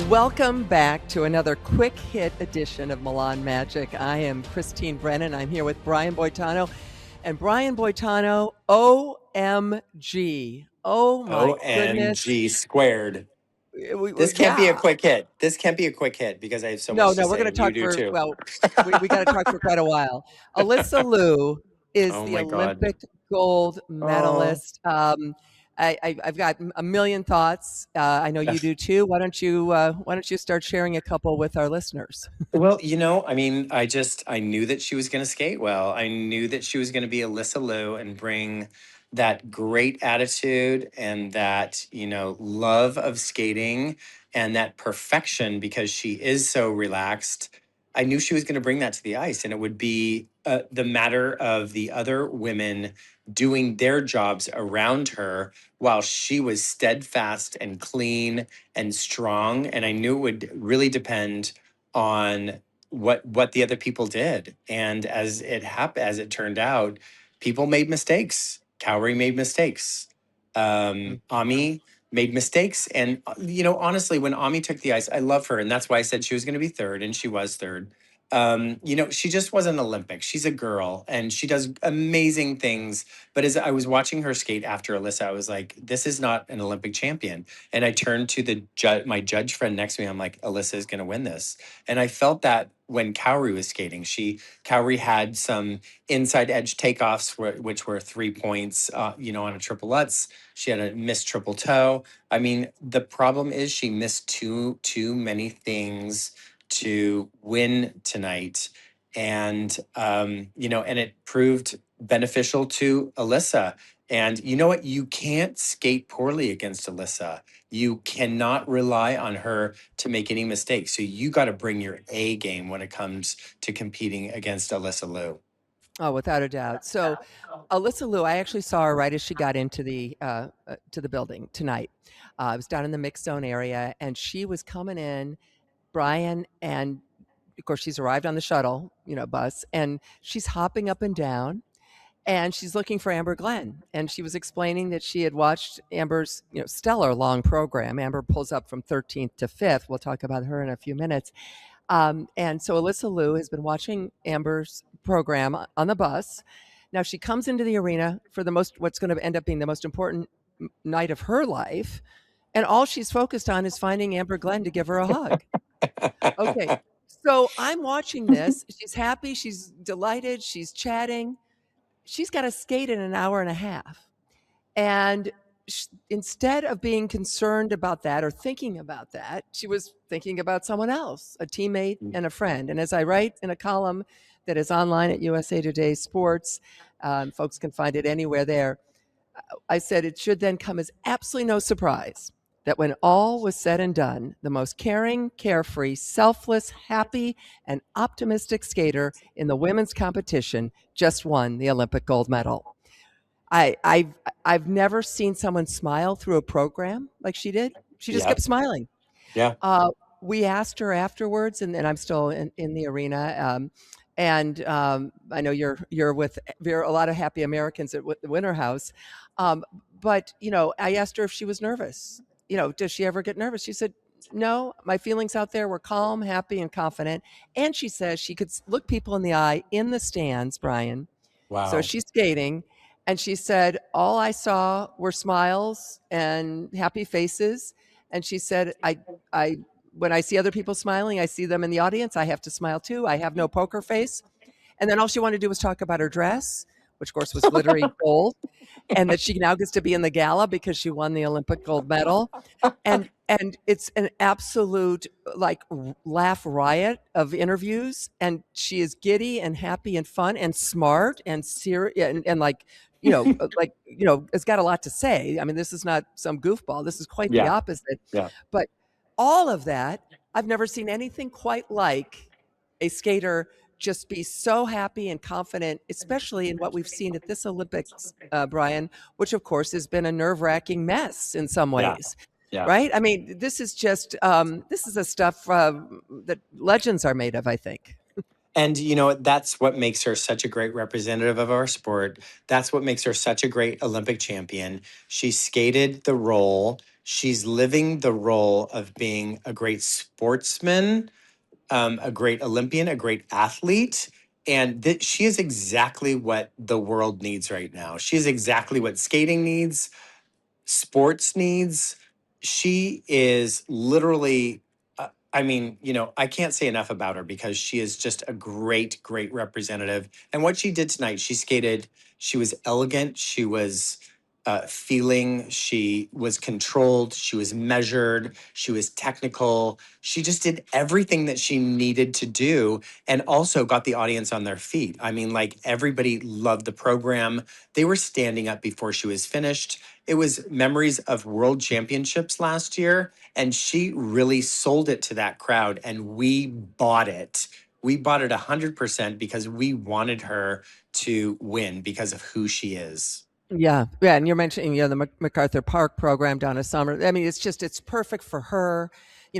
Welcome back to another quick hit edition of Milan Magic. I am Christine Brennan. I'm here with Brian Boitano. And Brian Boitano, OMG. Oh my goodness. OMG squared. This can't be a Yeah. quick hit. This can't be a quick hit because I have so No, much to no, we're say going to and you talk do for, too. well, we got to talk for quite a while. Alysa Liu is Oh the my God. Olympic gold Oh, medalist. I've got a million thoughts. I know you do too. Why don't you start sharing a couple with our listeners? well, I mean, I knew that she was going to skate well. I knew that she was going to be Alyssa Liu and bring that great attitude and that, love of skating and that perfection because she is so relaxed. I knew she was going to bring that to the ice, and it would be the matter of the other women doing their jobs around her while she was steadfast and clean and strong. And I knew it would really depend on what the other people did. And as it turned out, people made mistakes. Cowrie made mistakes. Ami made mistakes. And honestly, when Ami took the ice, I love her, and that's why I said she was going to be third, and she was third. She just wasn't Olympic. She's a girl, and she does amazing things. But as I was watching her skate after Alyssa, I was like, this is not an Olympic champion. And I turned to my judge friend next to me. I'm like, Alyssa is going to win this. And I felt that when Cowrie was skating. Cowrie had some inside edge takeoffs, which were 3 points, on a triple Lutz. She had a missed triple toe. I mean, the problem is she missed too many things to win tonight, and it proved beneficial to Alyssa. And you know what? You can't skate poorly against Alyssa. You cannot rely on her to make any mistakes. So you got to bring your A game when it comes to competing against Alyssa Liu. Oh, without a doubt. So, Alyssa Liu, I actually saw her right as she got into the building tonight. I was down in the mixed zone area, and she was coming in, Brian, and of course she's arrived on the shuttle, bus, and she's hopping up and down, and she's looking for Amber Glenn, and she was explaining that she had watched Amber's, stellar long program. Amber pulls up from 13th to 5th. We'll talk about her in a few minutes. And so Alyssa Liu has been watching Amber's program on the bus. Now she comes into the arena for what's going to end up being the most important night of her life, and all she's focused on is finding Amber Glenn to give her a hug. Okay, so I'm watching this. She's happy. She's delighted. She's chatting. She's got to skate in an hour and a half, and instead of being concerned about that or thinking about that, she was thinking about someone else, a teammate and a friend. And as I write in a column that is online at USA Today Sports, folks can find it anywhere there, I said it should then come as absolutely no surprise that when all was said and done, the most caring, carefree, selfless, happy, and optimistic skater in the women's competition just won the Olympic gold medal. I've never seen someone smile through a program like she did. She just Yeah. kept smiling. Yeah. We asked her afterwards, and I'm still in the arena. I know you're with a lot of happy Americans at the Winter House, but I asked her if she was nervous. Does she ever get nervous? She said, "No, my feelings out there were calm, happy, and confident." And she says she could look people in the eye in the stands, Brian. So Wow. she's skating, and she said, "All I saw were smiles and happy faces." And she said, I when I see other people smiling, I see them in the audience. I have to smile too. I have no poker face." And then all she wanted to do was talk about her dress, which of course was glittery gold, and that she now gets to be in the gala because she won the Olympic gold medal. And it's an absolute like laugh riot of interviews, and she is giddy and happy and fun and smart and serious and like it's got a lot to say. I mean, this is not some goofball. This is quite the Yeah. opposite. Yeah. But all of that, I've never seen anything quite like a skater just be so happy and confident, especially in what we've seen at this Olympics, Brian, which of course has been a nerve-wracking mess in some Yeah. ways. Yeah. Right? I mean, this is the stuff that legends are made of, I think. And that's what makes her such a great representative of our sport. That's what makes her such a great Olympic champion. She skated the role. She's living the role of being a great sportsman, a great Olympian, a great athlete. And she is exactly what the world needs right now. She is exactly what skating needs, sports needs. She is literally, I mean, I can't say enough about her because she is just a great, great representative. And what she did tonight, she skated, she was elegant, she was feeling, she was controlled, she was measured, she was technical. She just did everything that she needed to do and also got the audience on their feet. I mean, like everybody loved the program. They were standing up before she was finished. It was memories of world championships last year, and she really sold it to that crowd, and we bought it. We bought it 100% because we wanted her to win because of who she is. Yeah, yeah, and you're mentioning, the MacArthur Park program down a summer. I mean, it's perfect for her.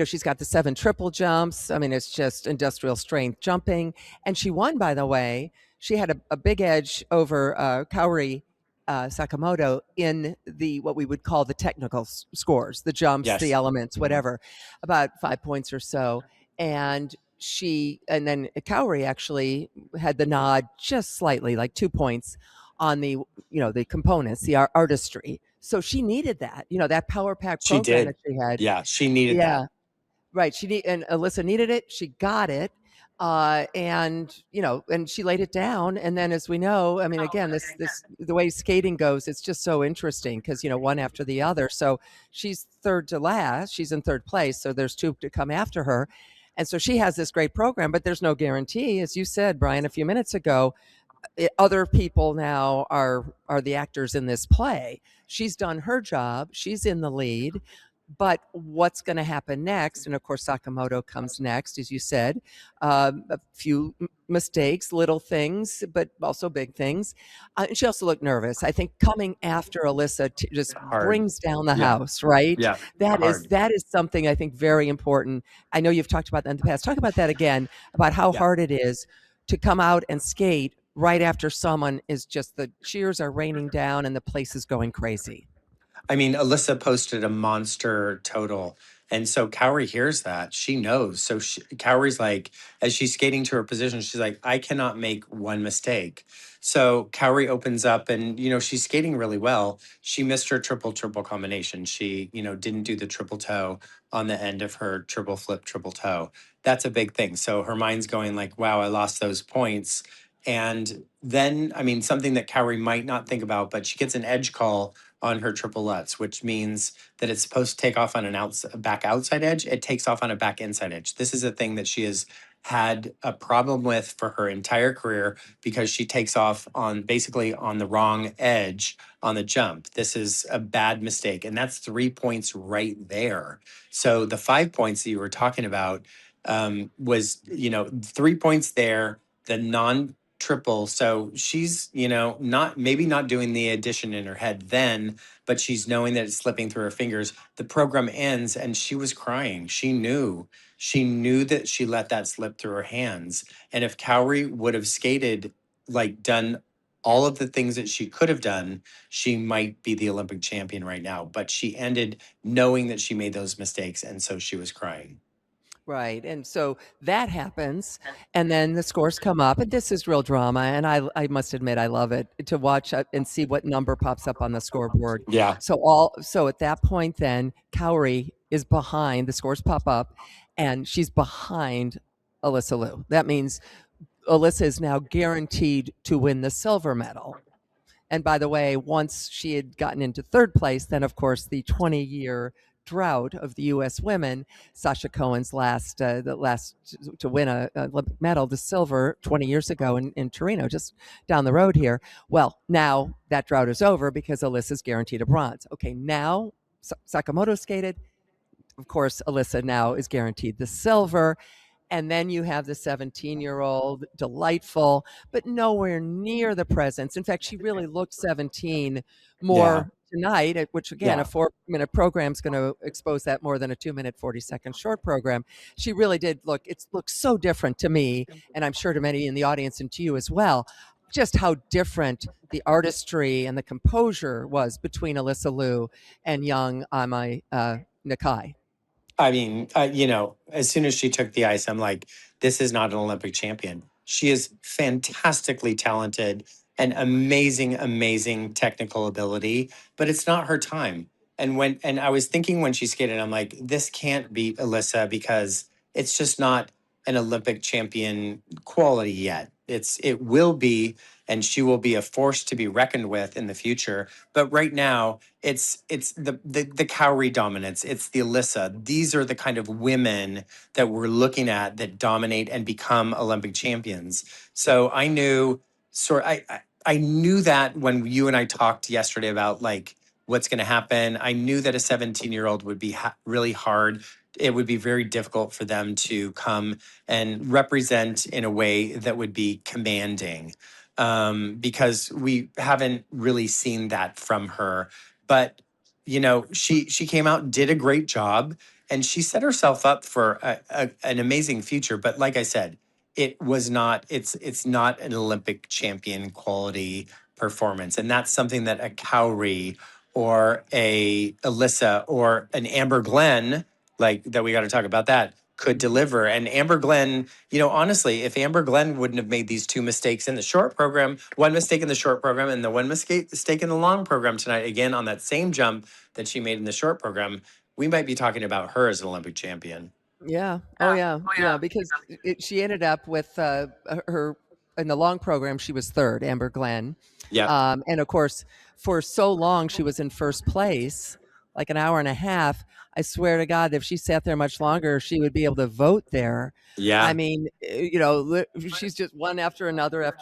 She's got the 7 triple jumps. I mean, it's just industrial strength jumping, and she won. By the way, she had a big edge over Kaori Sakamoto in the what we would call the technical scores, the jumps, the Yes. elements, Mhm. whatever, about 5 points or so, and then Kaori actually had the nod just slightly, like 2 points on the components, the artistry. So she needed that, that power pack She program that did. she had. Yeah, she needed that. Yeah, right. And Alyssa needed it. She got it. And she laid it down. And then, as we know, I mean, again, the way skating goes, it's just so interesting because, one after the other. So she's third to last. She's in third place. So there's 2 to come after her. And so she has this great program, but there's no guarantee. As you said, Brian, a few minutes ago, other people now are the actors in this play. She's done her job. She's in the lead. But what's going to happen next? And of course, Sakamoto comes next, as you said. A few mistakes, little things, but also big things. And she also looked nervous. I think coming after Alyssa just Hard. brings down the Yeah. house, right? Yeah. That is Hard. that is something I think very important. I know you've talked about that in the past. Talk about that again, about how Yeah. hard it is to come out and skate right after someone is just the cheers are raining down and the place is going crazy. I mean, Alyssa posted a monster total. And so Cowrie hears that. She knows. So Cowrie's like, as she's skating to her position, she's like, I cannot make one mistake. So Cowrie opens up and, she's skating really well. She missed her triple combination. She, didn't do the triple toe on the end of her triple flip, triple toe. That's a big thing. So her mind's going like, wow, I lost those points. And then, I mean, something that Cowrie might not think about, but she gets an edge call on her triple lutz, which means that it's supposed to take off on a back outside edge. It takes off on a back inside edge. This is a thing that she has had a problem with for her entire career because she takes off on basically on the wrong edge on the jump. This is a bad mistake. And that's 3 points right there. So the 5 points that you were talking about was, 3 points there, the non triple. So she's, not doing the addition in her head then, but she's knowing that it's slipping through her fingers. The program ends and she was crying. She knew that she let that slip through her hands. And if Cowrie would have skated, like done all of the things that she could have done, she might be the Olympic champion right now. But she ended knowing that she made those mistakes. And so she was crying. Right. And so that happens. And then the scores come up. And this is real drama. And I must admit, I love it to watch and see what number pops up on the scoreboard. Yeah. So at that point, then Cowrie is behind, the scores pop up, and she's behind Alysa Liu. That means Alyssa is now guaranteed to win the silver medal. And by the way, once she had gotten into third place, then of course the 20-year drought of the U.S. women, Sasha Cohen's the last to win a Olympic medal, the silver 20 years ago in Torino, just down the road here. Well, now that drought is over because Alyssa's guaranteed a bronze. Okay, now Sakamoto skated. Of course, Alyssa now is guaranteed the silver. And then you have the 17-year-old, delightful, but nowhere near the presence. In fact, she really looked 17 Yeah. more tonight, which again, a Yeah. 4-minute program is going to expose that more than a 2-minute, 40-second short program. She really did look, it looks so different to me, and I'm sure to many in the audience and to you as well. just how different the artistry and the composure was between Alyssa Liu and young Amai Nakai. I mean, as soon as she took the ice, I'm like, this is not an Olympic champion. She is fantastically talented and amazing, amazing technical ability, but it's not her time. And I was thinking when she skated, I'm like, this can't beat Alyssa because it's just not an Olympic champion quality yet. It will be, and she will be a force to be reckoned with in the future. But right now, it's the Cowrie dominance. It's the Alyssa. These are the kind of women that we're looking at that dominate and become Olympic champions. So I knew I knew that when you and I talked yesterday about like what's going to happen. I knew that a 17-year-old would be really hard. It would be very difficult for them to come and represent in a way that would be commanding, because we haven't really seen that from her. But she came out, did a great job, and she set herself up for an amazing future. But like I said, it was not. It's not an Olympic champion quality performance, and that's something that a Cowrie or a Alyssa or an Amber Glenn, like that, we got to talk about that, could deliver. And Amber Glenn, honestly, if Amber Glenn wouldn't have made these two mistakes in the short program, one mistake in the short program and the one mistake in the long program tonight, again on that same jump that she made in the short program, we might be talking about her as an Olympic champion. Yeah. Oh, yeah. Yeah. Because she ended up with her in the long program. She was third, Amber Glenn, Yeah. and of course, for so long she was in first place, like an hour and a half. I swear to God, if she sat there much longer, she would be able to vote there. I Yeah. mean, she's just one after another.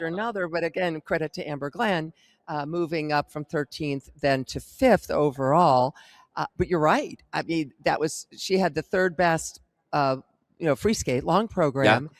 But again, credit to Amber Glenn, moving up from 13th then to fifth overall. But you're right. I mean, she had the third best uh, free skate, long Yeah. program,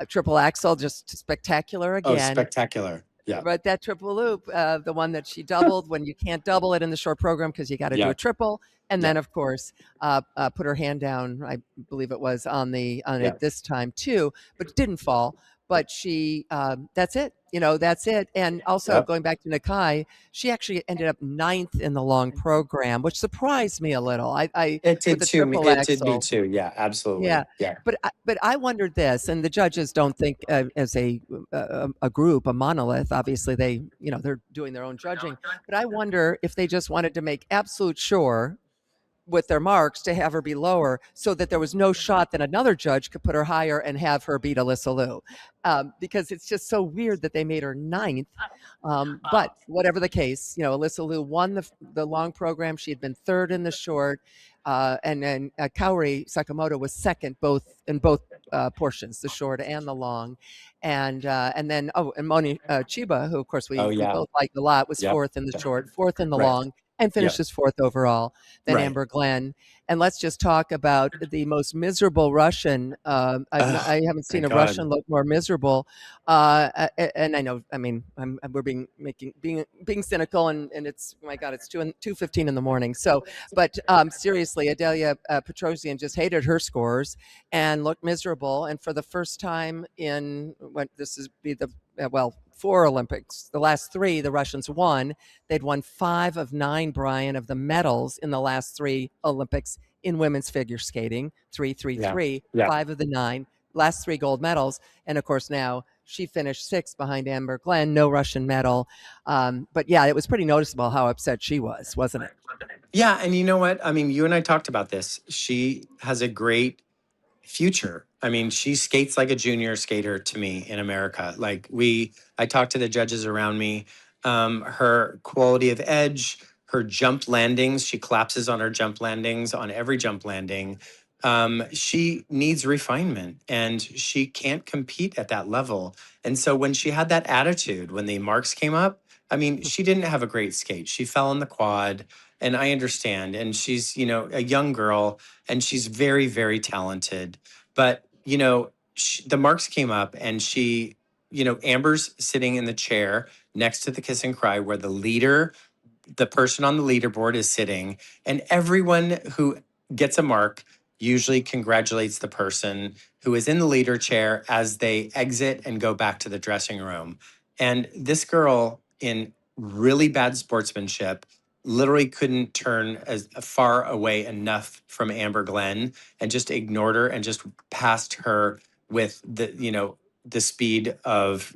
triple axel, just spectacular Oh, again. spectacular. Yeah. But that triple loop, the one that she doubled when you can't double it in the short program because you got to do Yeah. a triple, and Yeah. then of course put her hand down. I believe it was on Yeah. it this time too, but it didn't fall. But she, that's it. That's it. And also Yep. going back to Nakai, she actually ended up ninth in the long program, which surprised me a little. I It with did the too. triple It did me axel. too. Yeah, Yeah, absolutely. Yeah. but I wondered this, and the judges don't think as a group, a monolith. Obviously, they're doing their own judging. But I wonder if they just wanted to make absolute sure with their marks to have her be lower, so that there was no shot that another judge could put her higher and have her beat Alyssa Liu, because it's just so weird that they made her ninth. But whatever the case, Alyssa Liu won the long program. She had been third in the short, and then Kaori Sakamoto was second both portions, the short and the long, and then and Moni Chiba, who of course Oh we yeah. both liked a lot, was Yep. fourth in the short, fourth in the Right. long, and Yep. finishes fourth overall. Then Right. Amber Glenn. And let's just talk about the most miserable Russian. Oh I haven't my seen a God. Russian look more miserable. And I know, I mean, we're being cynical, and it's, oh my God, it's 2:15 in the morning. So, but seriously, Adelia Petrosian just hated her scores and looked miserable. And for the first time in what this is be the well, 4 Olympics, the last 3, the Russians won. They'd won 5 of 9, Brian, of the medals in the last 3 Olympics in women's figure skating. 3, 3, Yeah. 3, Yeah. 5 of the 9, last 3 gold medals. And of course, now she finished 6th behind Amber Glenn, no Russian medal. But yeah, it was pretty noticeable how upset she was, wasn't it? Yeah. And you know what? I mean, you and I talked about this. She has a great future. I mean, she skates like a junior skater to me in America. I talked to the judges around me. Her quality of edge, her jump landings, she collapses on her jump landings, on every jump landing. She needs refinement and she can't compete at that level. And so when she had that attitude, when the marks came up, I mean, she didn't have a great skate. She fell in the quad, and I understand. And she's, a young girl, and she's very, very talented. But, the marks came up, and Amber's sitting in the chair next to the kiss and cry where the person on the leaderboard is sitting, and everyone who gets a mark usually congratulates the person who is in the leader chair as they exit and go back to the dressing room. And this girl, in really bad sportsmanship, literally couldn't turn as far away enough from Amber Glenn and just ignored her and just passed her with the speed of,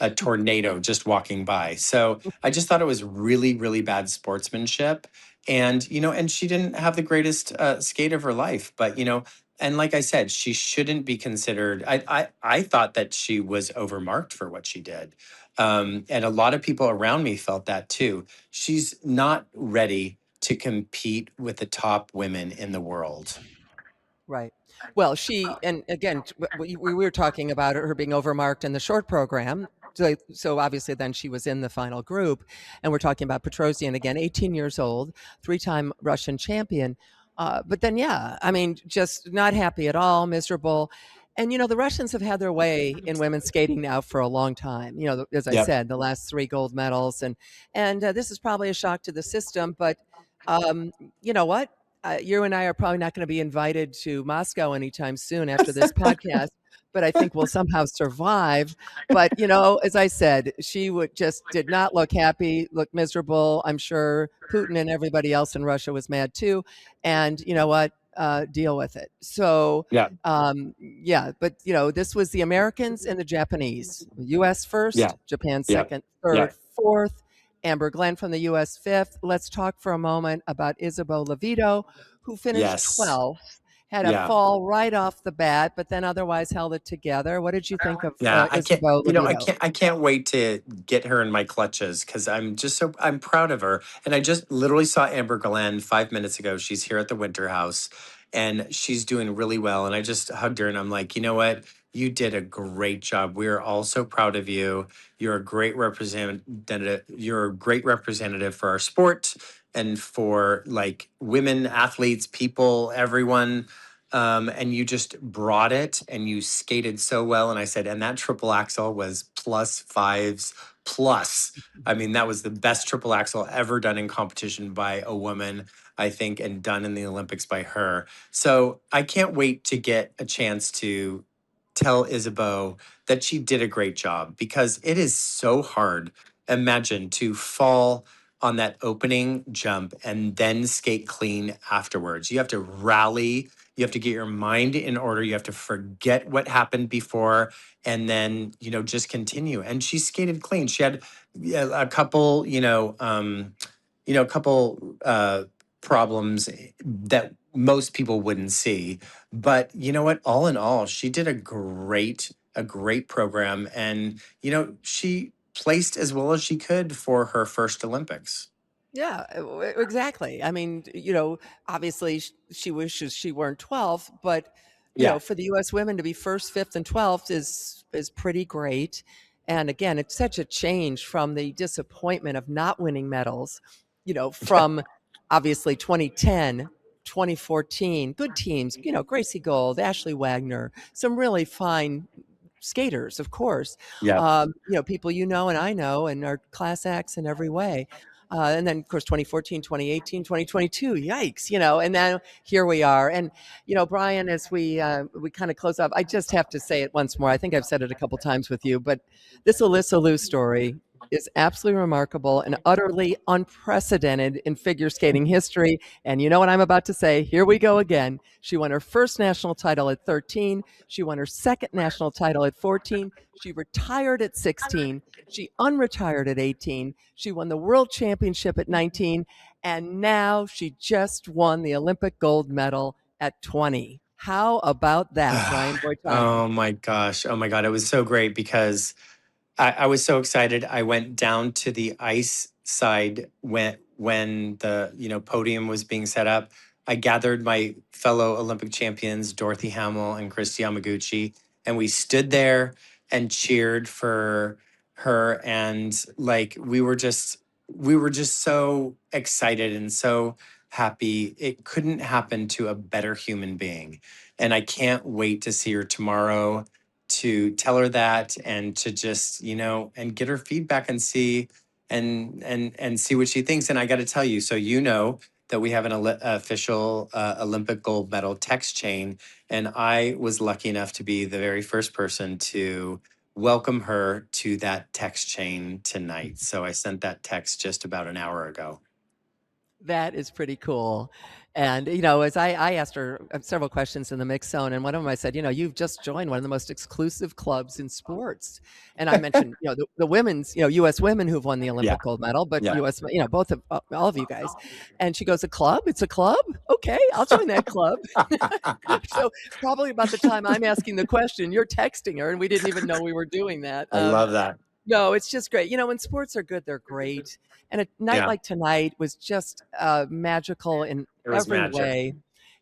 a tornado just walking by. So I just thought it was really, really bad sportsmanship. And, and she didn't have the greatest skate of her life, but, and like I said, she shouldn't be considered. I thought that she was overmarked for what she did. And a lot of people around me felt that too. She's not ready to compete with the top women in the world. Right. Well, she and again, we were talking about her being overmarked in the short program. So obviously, then she was in the final group, and we're talking about Petrosian again, 18 years old, three-time Russian champion. But then, yeah, I mean, just not happy at all, miserable. And the Russians have had their way in women's skating now for a long time. As I Yep. said, the last three gold medals, and this is probably a shock to the system, but um, you know what? You and I are probably not going to be invited to Moscow anytime soon after this podcast, but I think we'll somehow survive. But as I said, she would just did not look happy, look miserable. I'm sure Putin and everybody else in Russia was mad too. And you know what? Deal with it. So Yeah. yeah, but this was the Americans and the Japanese. U.S. Yeah. first, Japan Yeah. second, Yeah. third, fourth. Amber Glenn from the US fifth. Let's talk for a moment about Isabeau Levito, who finished Yes. 12th, had a Yeah. fall right off the bat, but then otherwise held it together. What did you think of Yeah, I can't, Isabeau Levito? I can't wait to get her in my clutches because I'm proud of her. And I just literally saw Amber Glenn 5 minutes ago. She's here at the Winter House and she's doing really well. And I just hugged her and I'm like, you know what? You did a great job. We are all so proud of you. You're a great representative. You're a great representative for our sport and for like women, athletes, people, everyone. And you just brought it and you skated so well. And I said, and that triple axel was plus fives plus. I mean, that was the best triple axel ever done in competition by a woman, I think, and done in the Olympics by her. So I can't wait to get a chance to tell Isabeau that she did a great job because it is so hard. Imagine to fall on that opening jump and then skate clean afterwards. You have to rally, you have to get your mind in order. You have to forget what happened before and then, just continue. And she skated clean. She had a couple, a couple problems that most people wouldn't see. But you know what? All in all, she did a great program. And, she placed as well as she could for her first Olympics. Yeah, exactly. I mean, obviously she wishes she weren't 12th, but Yeah. for the US women to be first, fifth and 12th is pretty great. And again, it's such a change from the disappointment of not winning medals, from obviously 2010, 2014, good teams, Gracie Gold, Ashley Wagner, some really fine skaters, of course. Yeah. People and I know and are class acts in every way. And then, of course, 2014, 2018, 2022, yikes, and then here we are. And, Brian, as we kind of close up, I just have to say it once more. I think I've said it a couple times with you, but this Alyssa Liu story is absolutely remarkable and utterly unprecedented in figure skating history. And you know what I'm about to say? Here we go again. She won her first national title at 13. She won her second national title at 14. She retired at 16. She unretired at 18. She won the world championship at 19. And now she just won the Olympic gold medal at 20. How about that, Brian Boitano? Oh my gosh. Oh my God. It was so great because I was so excited. I went down to the ice side when the podium was being set up. I gathered my fellow Olympic champions, Dorothy Hamill and Christy Yamaguchi, and we stood there and cheered for her. And like we were just so excited and so happy. It couldn't happen to a better human being. And I can't wait to see her tomorrow to tell her that and to just and get her feedback and see and see what she thinks. And I got to tell you, so that we have an official Olympic gold medal text chain, and I was lucky enough to be the very first person to welcome her to that text chain tonight. So I sent that text just about an hour ago. That is pretty cool. And, as I asked her several questions in the mix zone, and one of them I said, you've just joined one of the most exclusive clubs in sports. And I mentioned, the women's, U.S. women who've won the Yeah. Olympic gold medal, but Yeah. U.S., both of all of you guys. And she goes, a club? It's a club? Okay, I'll join that club. So probably about the time I'm asking the question, you're texting her, and we didn't even know we were doing that. I love that. No, it's just great. When sports are good, they're great. And a night Yeah. like tonight was just magical in It was every magic. way.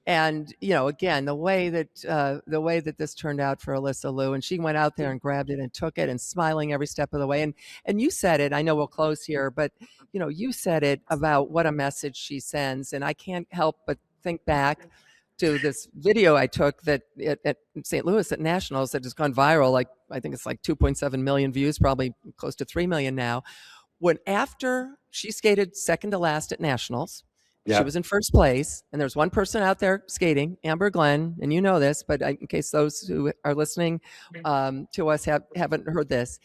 And again, the way that this turned out for Alysa Liu, and she went out there and grabbed it and took it, and smiling every step of the way. And you said it. I know we'll close here, but you said it about what a message she sends, and I can't help but think back to this video I took that at St. Louis at Nationals that has gone viral. Like, I think it's like 2.7 million views, probably close to 3 million now. When after she skated second to last at Nationals, she Yeah. was in first place, and there's one person out there skating, Amber Glenn, and you know this, but in case those who are listening to us haven't heard this.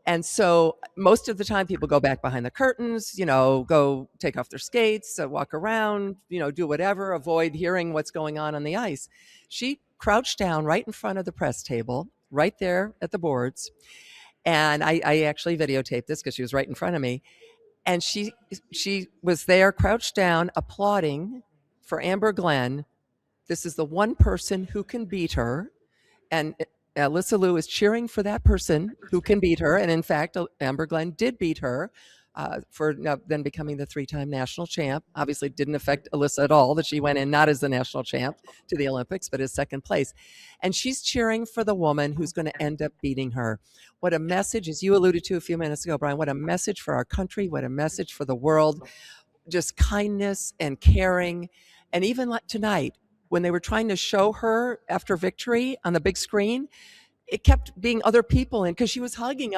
And so most of the time people go back behind the curtains, go take off their skates, walk around, do whatever, avoid hearing what's going on the ice. She crouched down right in front of the press table, right there at the boards. And I actually videotaped this because she was right in front of me. And she was there crouched down applauding for Amber Glenn. This is the one person who can beat her. And Alysa Liu is cheering for that person who can beat her. And in fact, Amber Glenn did beat her for then becoming the three-time national champ. Obviously, didn't affect Alysa at all that she went in not as the national champ to the Olympics, but as second place. And she's cheering for the woman who's going to end up beating her. What a message, as you alluded to a few minutes ago, Brian, what a message for our country, what a message for the world. Just kindness and caring. And even like tonight, when they were trying to show her after victory on the big screen, it kept being other people in because she was hugging,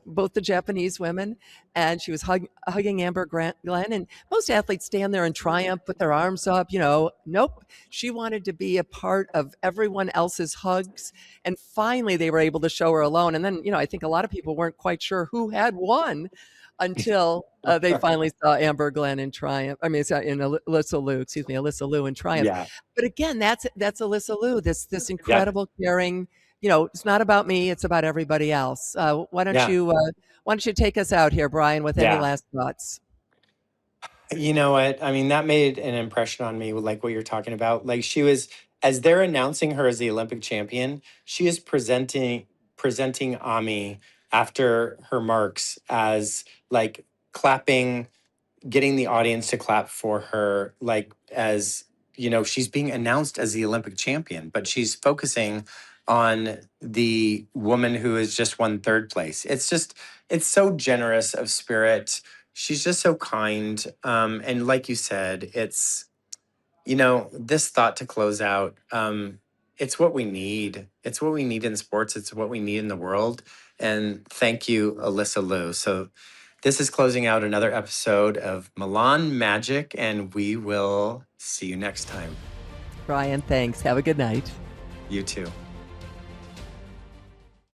both the Japanese women, and she was hugging Amber Glenn. And most athletes stand there in triumph, put their arms up. Nope. She wanted to be a part of everyone else's hugs. And finally, they were able to show her alone. And then, I think a lot of people weren't quite sure who had won until they finally saw Amber Glenn in triumph. I mean, in Alysa Liu in triumph. Yeah. But again, that's Alysa Liu, this Yeah. incredible, caring. It's not about me; it's about everybody else. Why don't Yeah. you take us out here, Brian, with any Yeah. last thoughts? You know what? I mean, that made an impression on me, like what you're talking about. Like she was, as they're announcing her as the Olympic champion, she is presenting Ami after her marks as like clapping, getting the audience to clap for her, like as she's being announced as the Olympic champion, but she's focusing on the woman who has just won third place. It's so generous of spirit. She's just so kind. And like you said, it's, this thought to close out. It's what we need. It's what we need in sports. It's what we need in the world. And thank you, Alysa Liu. So this is closing out another episode of Milan Magic, and we will see you next time. Brian, thanks. Have a good night. You too.